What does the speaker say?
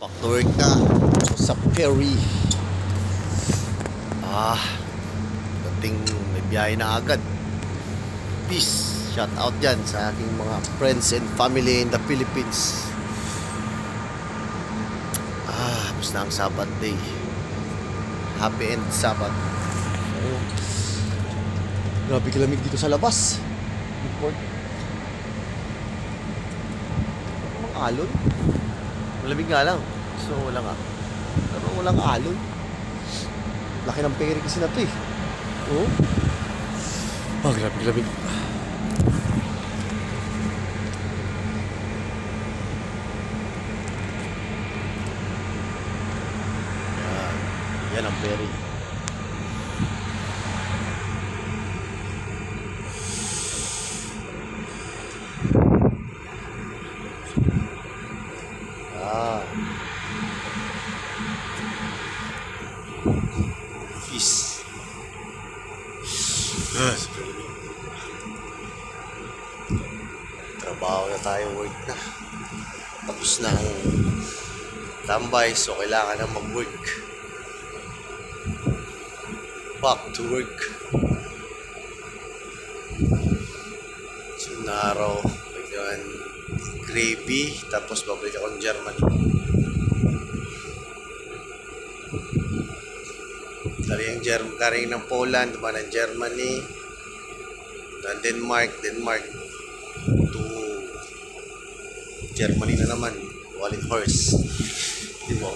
Back to work na sa ferry. Dating may biyahe na agad. Peace. Shout out dyan sa aking mga friends and family in the Philippines. Tapos na ang Sabbath day. Happy end Sabbath. Grabe kalamig dito sa labas. Report. Ang alon. Malamig nga lang. So wala nga. Pero walang alon. Laki ng ferry kasi na ito eh. Grabe kalamig. Yan ang ferry. Peace. Trabaho na tayo, work na. Tapos na ang tambay, so kailangan na mag-work. Back to work. So na araw, gravy, tapos babalik akong Germany. Karing ng Poland, naman ng Germany, ng Denmark to Germany na naman, Wallenhorst. Diba?